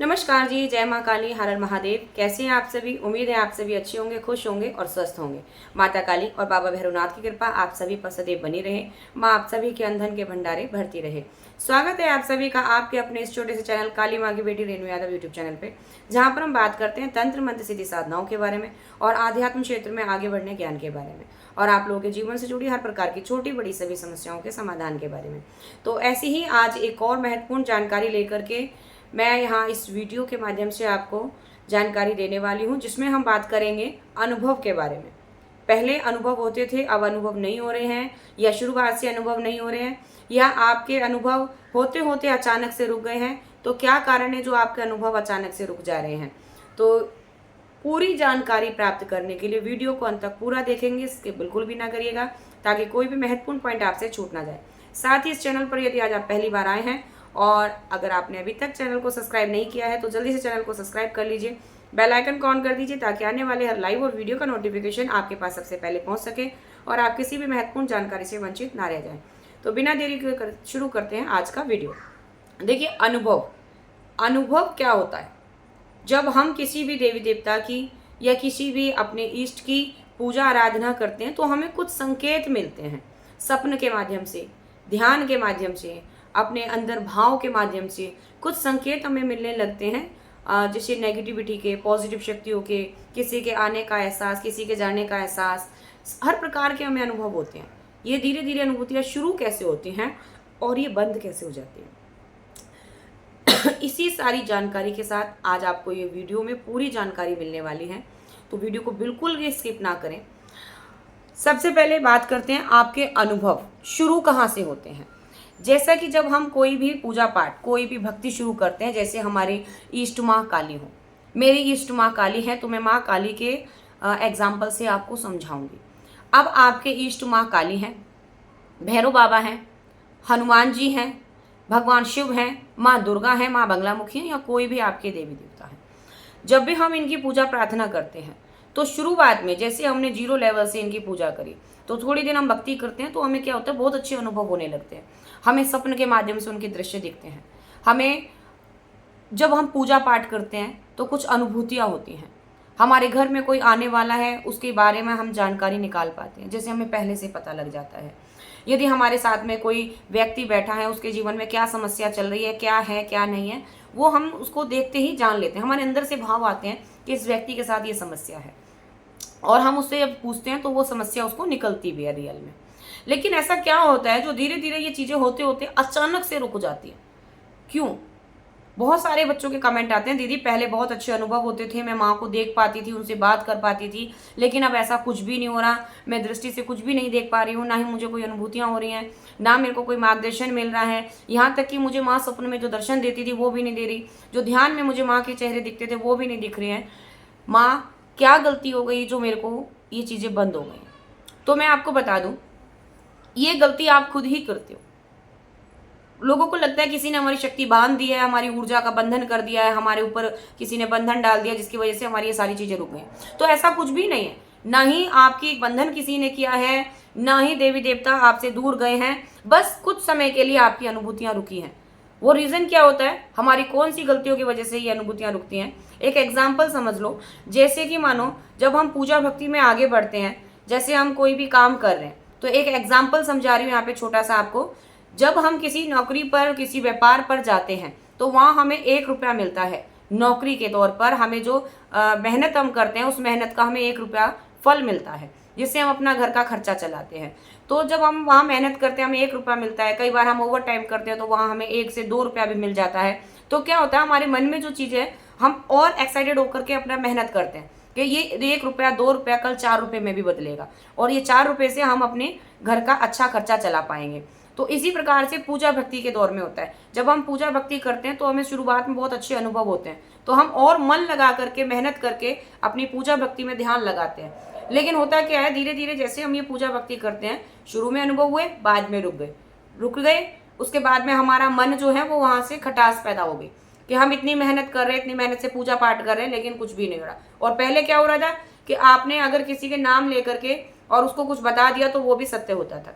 नमस्कार जी, जय माँ काली, हर हर महादेव। कैसे हैं आप सभी? उम्मीद है आप सभी अच्छे होंगे, खुश होंगे और स्वस्थ होंगे। माता काली और बाबा भैरवनाथ की कृपा आप सभी पर सदैव बनी रहे। माँ आप सभी के अंधन के भंडारे भरती रहे। स्वागत है आप सभी का आपके अपने इस छोटे से चैनल काली माँ की बेटी रेणु यादव यूट्यूब चैनल पे, जहाँ पर हम बात करते हैं तंत्र मंत्र सीधी साधनाओं के बारे में और आध्यात्म क्षेत्र में आगे बढ़ने ज्ञान के बारे में, और आप लोगों के जीवन से जुड़ी हर प्रकार की छोटी बड़ी सभी समस्याओं के समाधान के बारे में। तो ऐसी ही आज एक और महत्वपूर्ण जानकारी लेकर के मैं यहाँ इस वीडियो के माध्यम से आपको जानकारी देने वाली हूँ, जिसमें हम बात करेंगे अनुभव के बारे में। पहले अनुभव होते थे, अब अनुभव नहीं हो रहे हैं, या शुरुआत से अनुभव नहीं हो रहे हैं, या आपके अनुभव होते होते अचानक से रुक गए हैं। तो क्या कारण है जो आपके अनुभव अचानक से रुक जा रहे हैं? तो पूरी जानकारी प्राप्त करने के लिए वीडियो को अंत तक पूरा देखेंगे, स्किप बिल्कुल भी ना करिएगा, ताकि कोई भी महत्वपूर्ण पॉइंट आपसे छूट ना जाए। साथ ही इस चैनल पर यदि आज आप पहली बार आए हैं और अगर आपने अभी तक चैनल को सब्सक्राइब नहीं किया है तो जल्दी से चैनल को सब्सक्राइब कर लीजिए, बेल आइकन को ऑन कर दीजिए, ताकि आने वाले हर लाइव और वीडियो का नोटिफिकेशन आपके पास सबसे पहले पहुंच सके और आप किसी भी महत्वपूर्ण जानकारी से वंचित ना रह जाएं। तो बिना देरी के शुरू करते हैं आज का वीडियो। देखिए, अनुभव क्या होता है? जब हम किसी भी देवी देवता की या किसी भी अपने इष्ट की पूजा आराधना करते हैं तो हमें कुछ संकेत मिलते हैं, सपन के माध्यम से, ध्यान के माध्यम से, अपने अंदर भाव के माध्यम से कुछ संकेत हमें मिलने लगते हैं, जैसे नेगेटिविटी के, पॉजिटिव शक्तियों के, किसी के आने का एहसास, किसी के जाने का एहसास, हर प्रकार के हमें अनुभव होते हैं। ये धीरे धीरे अनुभूतियाँ शुरू कैसे होती हैं और ये बंद कैसे हो जाती हैं, इसी सारी जानकारी के साथ आज आपको ये वीडियो में पूरी जानकारी मिलने वाली है। तो वीडियो को बिल्कुल भी स्किप ना करें। सबसे पहले बात करते हैं आपके अनुभव शुरू कहाँ से होते हैं। जैसा कि जब हम कोई भी पूजा पाठ, कोई भी भक्ति शुरू करते हैं, जैसे हमारी इष्ट माँ काली हो, मेरी इष्ट माँ काली है, तो मैं माँ काली के एग्जाम्पल से आपको समझाऊंगी। अब आपके इष्ट माँ काली हैं, भैरव बाबा हैं, हनुमान जी हैं, भगवान शिव हैं, माँ दुर्गा हैं, माँ बंगलामुखी हैं, या कोई भी आपके देवी देवता हैं। जब भी हम इनकी पूजा प्रार्थना करते हैं तो शुरुआत में जैसे हमने जीरो लेवल से इनकी पूजा करी, तो थोड़ी दिन हम भक्ति करते हैं तो हमें क्या होता है, बहुत अच्छे अनुभव होने लगते हैं। हमें सपन के माध्यम से उनके दृश्य दिखते हैं। हमें जब हम पूजा पाठ करते हैं तो कुछ अनुभूतियाँ होती हैं। हमारे घर में कोई आने वाला है, उसके बारे में हम जानकारी निकाल पाते हैं, जैसे हमें पहले से पता लग जाता है। यदि हमारे साथ में कोई व्यक्ति बैठा है, उसके जीवन में क्या समस्या चल रही है, क्या नहीं है, वो हम उसको देखते ही जान लेते हैं। हमारे अंदर से भाव आते हैं कि इस व्यक्ति के साथ ये समस्या है, और हम उससे जब पूछते हैं तो वो समस्या उसको निकलती भी है रियल में। लेकिन ऐसा क्या होता है जो धीरे धीरे ये चीज़ें होते होते अचानक से रुक जाती है? क्यों? बहुत सारे बच्चों के कमेंट आते हैं, दीदी पहले बहुत अच्छे अनुभव होते थे, मैं माँ को देख पाती थी, उनसे बात कर पाती थी, लेकिन अब ऐसा कुछ भी नहीं हो रहा, मैं दृष्टि से कुछ भी नहीं देख पा रही हूँ, ना ही मुझे कोई अनुभूतियाँ हो रही हैं, ना मेरे को कोई मार्गदर्शन मिल रहा है। यहाँ तक कि मुझे माँ सपन में जो दर्शन देती थी वो भी नहीं दे रही, जो ध्यान में मुझे माँ के चेहरे दिखते थे वो भी नहीं दिख रहे हैं। माँ क्या गलती हो गई जो मेरे को ये चीज़ें बंद हो गई? तो मैं आपको बता दूँ, ये गलती आप खुद ही करते हो। लोगों को लगता है किसी ने हमारी शक्ति बांध दी है, हमारी ऊर्जा का बंधन कर दिया है, हमारे ऊपर किसी ने बंधन डाल दिया जिसकी वजह से हमारी ये सारी चीजें रुक गई। तो ऐसा कुछ भी नहीं है, ना ही आपकी बंधन किसी ने किया है, ना ही देवी देवता आपसे दूर गए हैं, बस कुछ समय के लिए आपकी अनुभूतियां रुकी हैं। वो रीजन क्या होता है, हमारी कौन सी गलतियों की वजह से ये अनुभूतियां रुकती हैं? एक एग्जाम्पल समझ लो, जैसे कि मानो जब हम पूजा भक्ति में आगे बढ़ते हैं, जैसे हम कोई भी काम कर रहे हैं, तो एक एग्जाम्पल समझा रही हूँ यहाँ पे छोटा सा आपको। जब हम किसी नौकरी पर, किसी व्यापार पर जाते हैं तो वहाँ हमें 1 रुपया मिलता है नौकरी के तौर पर। हमें जो मेहनत हम करते हैं उस मेहनत का हमें 1 रुपया फल मिलता है, जिससे हम अपना घर का खर्चा चलाते हैं। तो जब हम वहाँ मेहनत करते हैं हमें 1 रुपया मिलता है, कई बार हम ओवर टाइम करते हैं तो वहाँ हमें 1 से 2 रुपया भी मिल जाता है। तो क्या होता है, हमारे मन में जो चीज़ है, हम और एक्साइटेड होकर के अपना मेहनत करते हैं कि ये 1 रुपया 2 रुपया कल 4 रुपये में भी बदलेगा, और ये 4 रुपये से हम अपने घर का अच्छा खर्चा चला पाएंगे। तो इसी प्रकार से पूजा भक्ति के दौर में होता है। जब हम पूजा भक्ति करते हैं तो हमें शुरुआत में बहुत अच्छे अनुभव होते हैं, तो हम और मन लगा करके, मेहनत करके अपनी पूजा भक्ति में ध्यान लगाते हैं। लेकिन होता क्या है, धीरे धीरे जैसे हम ये पूजा भक्ति करते हैं, शुरू में अनुभव हुए, बाद में रुक गए। उसके बाद में हमारा मन जो है वो वहाँ से खटास पैदा हो गई कि हम इतनी मेहनत कर रहे हैं, इतनी मेहनत से पूजा पाठ कर रहे हैं, लेकिन कुछ भी नहीं हो रहा। और पहले क्या हो रहा था कि आपने अगर किसी के नाम लेकर के और उसको कुछ बता दिया तो वो भी सत्य होता था।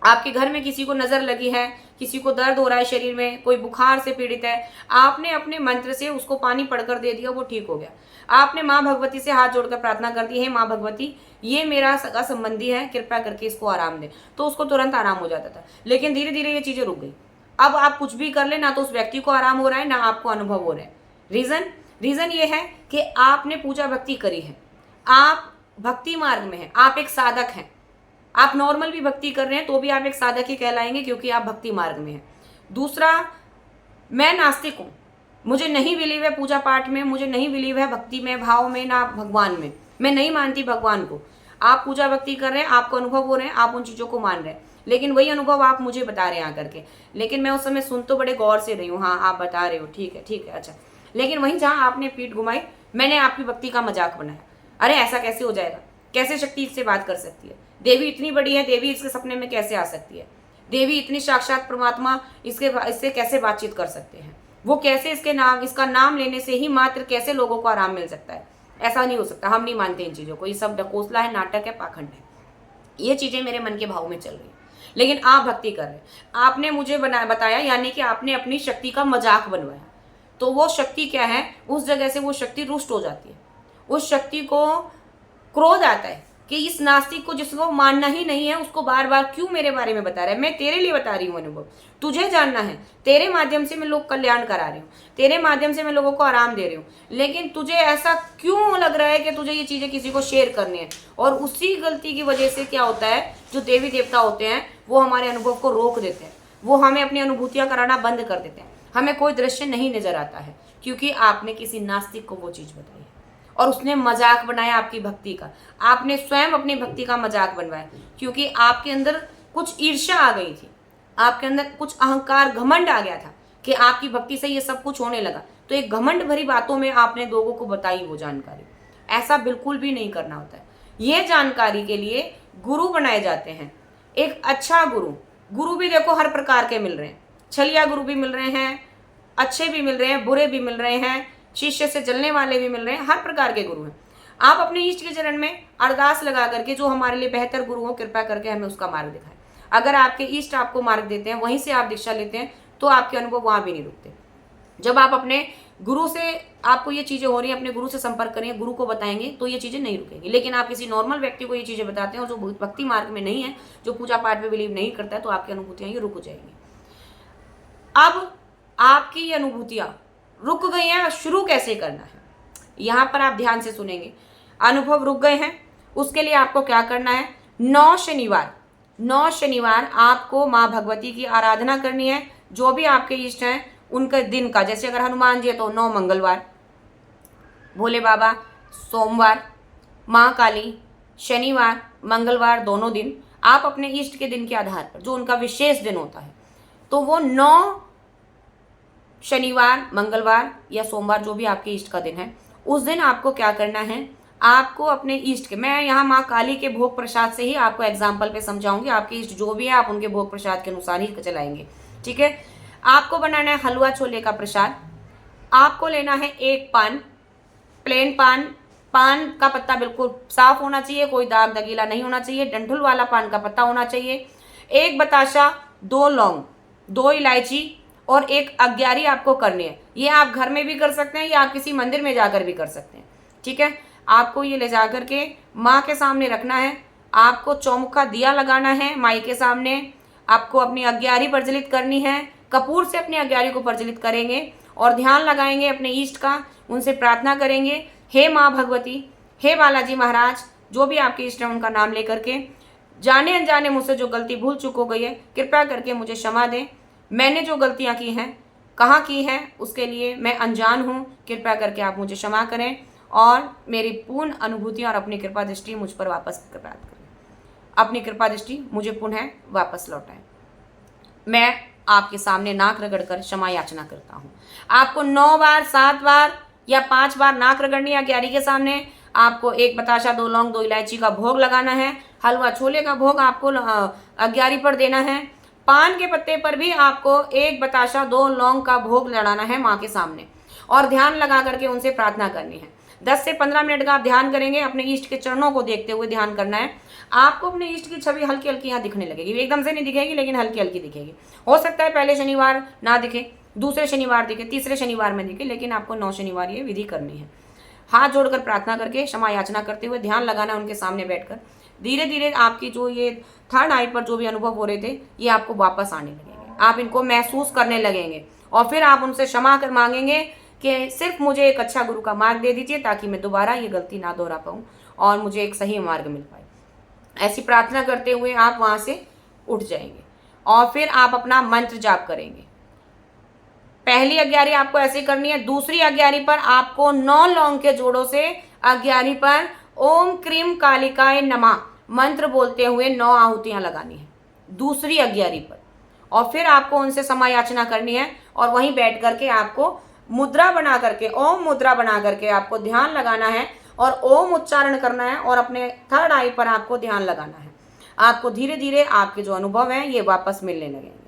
आपके घर में किसी को नजर लगी है, किसी को दर्द हो रहा है शरीर में, कोई बुखार से पीड़ित है, आपने अपने मंत्र से उसको पानी पढ़कर दे दिया, वो ठीक हो गया। आपने माँ भगवती से हाथ जोड़कर प्रार्थना कर दी है, माँ भगवती ये मेरा सगा संबंधी है, कृपया करके इसको आराम दे, तो उसको तुरंत आराम हो जाता था। लेकिन धीरे धीरे ये चीजें रुक गई। अब आप कुछ भी कर ले, ना तो उस व्यक्ति को आराम हो रहा है, ना आपको अनुभव हो रहा है। रीजन ये है कि आपने पूजा भक्ति करी है, आप भक्ति मार्ग में हैं, आप एक साधक हैं। आप नॉर्मल भी भक्ति कर रहे हैं तो भी आप एक साधक ही कहलाएंगे, क्योंकि आप भक्ति मार्ग में हैं। दूसरा, मैं नास्तिक हूँ, मुझे नहीं बिलीव है पूजा पाठ में, मुझे नहीं बिलीव है भक्ति में, भाव में, ना भगवान में, मैं नहीं मानती भगवान को। आप पूजा भक्ति कर रहे हैं, आपको अनुभव हो रहे हैं, आप उन चीज़ों को मान रहे हैं, लेकिन वही अनुभव आप मुझे बता रहे हैं आकर के। लेकिन मैं उस समय सुन तो बड़े गौर से रही हूँ, हाँ आप बता रहे हो, ठीक है, अच्छा। लेकिन वहीं जहाँ आपने पीठ घुमाई, मैंने आपकी भक्ति का मजाक बनाया। अरे ऐसा कैसे हो जाएगा, कैसे शक्ति इससे बात कर सकती है, देवी इतनी बड़ी है, देवी इसके सपने में कैसे आ सकती है, देवी इतनी साक्षात परमात्मा इससे कैसे बातचीत कर सकते हैं, वो कैसे इसका नाम लेने से ही मात्र कैसे लोगों को आराम मिल सकता है। ऐसा नहीं हो सकता, हम नहीं मानते इन चीज़ों को, ये सब ढकोसला है, नाटक है, पाखंड है। ये चीज़ें मेरे मन के भाव में चल रही हैं, लेकिन आप भक्ति कर रहे हैं। आपने मुझे बताया, यानी कि आपने अपनी शक्ति का मजाक बनवाया। तो वो शक्ति क्या है, उस जगह से वो शक्ति रुष्ट हो जाती है, उस शक्ति को क्रोध आता है कि इस नास्तिक को, जिसको मानना ही नहीं है, उसको बार बार क्यों मेरे बारे में बता रहा है। मैं तेरे लिए बता रही हूँ अनुभव, तुझे जानना है, तेरे माध्यम से मैं लोग कल्याण करा रही हूँ, तेरे माध्यम से मैं लोगों को आराम दे रही हूँ, लेकिन तुझे ऐसा क्यों लग रहा है कि तुझे ये चीज़ें किसी को शेयर करनी है। और उसी गलती की वजह से क्या होता है, जो देवी देवता होते हैं वो हमारे अनुभव को रोक देते हैं, वो हमें अपनी अनुभूतियाँ कराना बंद कर देते हैं, हमें कोई दृश्य नहीं नजर आता है, क्योंकि आपने किसी नास्तिक को वो चीज़ बताई है और उसने मजाक बनाया आपकी भक्ति का। आपने स्वयं अपनी भक्ति का मजाक बनवाया, क्योंकि आपके अंदर कुछ ईर्ष्या आ गई थी, आपके अंदर कुछ अहंकार, घमंड आ गया था कि आपकी भक्ति से ये सब कुछ होने लगा। तो एक घमंड भरी बातों में आपने लोगों को बताई वो जानकारी। ऐसा बिल्कुल भी नहीं करना होता है। ये जानकारी के लिए गुरु बनाए जाते हैं, एक अच्छा गुरु भी देखो हर प्रकार के मिल रहे हैं, छलिया गुरु भी मिल रहे हैं, अच्छे भी मिल रहे हैं, बुरे भी मिल रहे हैं, शिष्य से जलने वाले भी मिल रहे हैं, हर प्रकार के गुरु हैं। आप अपने इष्ट के चरण में अरदास लगा करके, जो हमारे लिए बेहतर गुरु हो, कृपया करके हमें उसका मार्ग दिखाएं। अगर आपके इष्ट आपको मार्ग देते हैं, वहीं से आप दीक्षा लेते हैं, तो आपके अनुभव वहां भी नहीं रुकते। जब आप अपने गुरु से, आपको ये चीज़ें हो रही हैं, अपने गुरु से संपर्क करेंगे, गुरु को बताएंगे, तो ये चीज़ें नहीं रुकेंगी। लेकिन आप किसी नॉर्मल व्यक्ति को ये चीज़ें बताते हैं, और जो भक्ति मार्ग में नहीं है, जो पूजा पाठ में बिलीव नहीं करता है, तो आपकी अनुभूतियाँ ये रुक जाएंगी। अब आपकी ये अनुभूतियाँ रुक गई हैं, शुरू कैसे करना है, यहाँ पर आप ध्यान से सुनेंगे। अनुभव रुक गए हैं, उसके लिए आपको क्या करना है, 9 शनिवार आपको माँ भगवती की आराधना करनी है। जो भी आपके इष्ट हैं उनके दिन का, जैसे अगर हनुमान जी है तो 9 मंगलवार, भोले बाबा सोमवार, माँ काली शनिवार मंगलवार, दोनों दिन आप अपने इष्ट के दिन के आधार पर, जो उनका विशेष दिन होता है, तो वो 9 शनिवार, मंगलवार या सोमवार, जो भी आपके इष्ट का दिन है, उस दिन आपको क्या करना है, आपको अपने इष्ट के, मैं यहाँ माँ काली के भोग प्रसाद से ही आपको एग्जाम्पल पे समझाऊंगी। आपके इष्ट जो भी है आप उनके भोग प्रसाद के अनुसार ही चलाएंगे, ठीक है। आपको बनाना है हलवा छोले का प्रसाद। आपको लेना है एक पान, प्लेन पान का पत्ता बिल्कुल साफ होना चाहिए, कोई दाग दगीला नहीं होना चाहिए, डंठल वाला पान का पत्ता होना चाहिए, एक बताशा, 2 लौंग, 2 इलायची और एक अग्यारी आपको करनी है। ये आप घर में भी कर सकते हैं या आप किसी मंदिर में जाकर भी कर सकते हैं, ठीक है। आपको ये ले जाकर के माँ के सामने रखना है, आपको चौमुखा दिया लगाना है माई के सामने, आपको अपनी अग्यारी प्रज्वलित करनी है, कपूर से अपनी अग्यारी को प्रज्वलित करेंगे और ध्यान लगाएंगे अपने इष्ट का, उनसे प्रार्थना करेंगे, हे माँ भगवती, हे बालाजी महाराज, जो भी आपके इष्ट हैं उनका नाम लेकर के, जाने अनजाने मुझसे जो गलती भूल चूक हो गई है, कृपया करके मुझे क्षमा दें। मैंने जो गलतियाँ की हैं, कहाँ की हैं, उसके लिए मैं अनजान हूँ, कृपया करके आप मुझे क्षमा करें और मेरी पूर्ण अनुभूतियाँ और अपनी कृपा दृष्टि मुझ पर वापस प्राप्त करें, अपनी कृपा दृष्टि मुझे पुनः वापस लौटाएं। मैं आपके सामने नाक रगड़कर क्षमा याचना करता हूँ। आपको 9 बार, 7 बार या 5 बार नाक रगड़नी है अग्यारी के सामने। आपको एक बताशा, 2 लौंग, 2 इलायची का भोग लगाना है, हलवा छोले का भोग आपको अग्यारी पर देना है, पान के पत्ते पर भी आपको एक बताशा, 2 लौंग का भोग लड़ाना है माँ के सामने और ध्यान लगा करके उनसे प्रार्थना करनी है। 10 से 15 मिनट का आप ध्यान करेंगे, अपने इष्ट के चरणों को देखते हुए ध्यान करना है। आपको अपने इष्ट की छवि हल्की हल्की यहाँ दिखने लगेगी, एकदम से नहीं दिखेगी लेकिन हल्की हल्की दिखेगी। हो सकता है पहले शनिवार ना दिखे, दूसरे शनिवार दिखे, तीसरे शनिवार में दिखे, लेकिन आपको 9 शनिवार ये विधि करनी है। हाथ जोड़कर प्रार्थना करके क्षमा याचना करते हुए ध्यान लगाना उनके सामने बैठकर। धीरे धीरे आपकी जो ये थर्ड आई पर जो भी अनुभव हो रहे थे ये आपको वापस आने लगेंगे, आप इनको महसूस करने लगेंगे और फिर आप उनसे क्षमा कर मांगेंगे कि सिर्फ मुझे एक अच्छा गुरु का मार्ग दे दीजिए ताकि मैं दोबारा ये गलती ना दोहरा पाऊँ और मुझे एक सही मार्ग मिल पाए। ऐसी प्रार्थना करते हुए आप वहाँ से उठ जाएंगे और फिर आप अपना मंत्र जाप करेंगे। पहली अग्यारी आपको ऐसे करनी है। दूसरी अग्यारी पर आपको 9 लौंग के जोड़ों से अग्यारी पर ओम क्रीम कालिकाय नमः मंत्र बोलते हुए 9 आहुतियां लगानी है दूसरी अग्यारी पर, और फिर आपको उनसे क्षमा याचना करनी है और वहीं बैठ करके आपको मुद्रा बना करके, ओम मुद्रा बना करके आपको ध्यान लगाना है और ओम उच्चारण करना है और अपने थर्ड आई पर आपको ध्यान लगाना है। आपको धीरे धीरे आपके जो अनुभव हैं ये वापस मिलने लगेंगे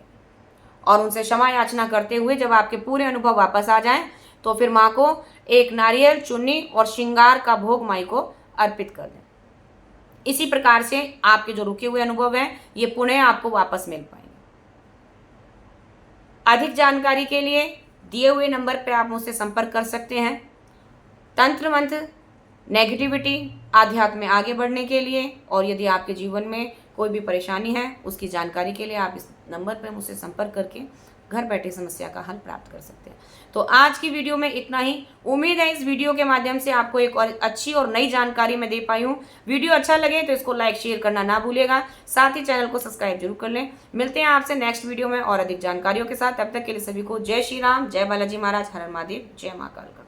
और उनसे क्षमा याचना करते हुए जब आपके पूरे अनुभव वापस आ जाएं तो फिर माँ को एक नारियल, चुन्नी और श्रृंगार का भोग माई को अर्पित कर दें। इसी प्रकार से आपके जो रुके हुए अनुभव हैं ये पुनः आपको वापस मिल पाएंगे। अधिक जानकारी के लिए दिए हुए नंबर पर आप मुझसे संपर्क कर सकते हैं। तंत्र मंत्र, नेगेटिविटी, आध्यात्म में आगे बढ़ने के लिए और यदि आपके जीवन में कोई भी परेशानी है उसकी जानकारी के लिए आप इस नंबर पर मुझसे संपर्क करके घर बैठे समस्या का हल प्राप्त कर सकते हैं। तो आज की वीडियो में इतना ही। उम्मीद है इस वीडियो के माध्यम से आपको एक और अच्छी और नई जानकारी मैं दे पाई हूँ। वीडियो अच्छा लगे तो इसको लाइक शेयर करना ना भूलिएगा, साथ ही चैनल को सब्सक्राइब जरूर कर लें। मिलते हैं आपसे नेक्स्ट वीडियो में और अधिक जानकारियों के साथ। तब तक के लिए सभी को जय श्री राम, जय बालाजी महाराज, हर हर महादेव, जय मां कालिका।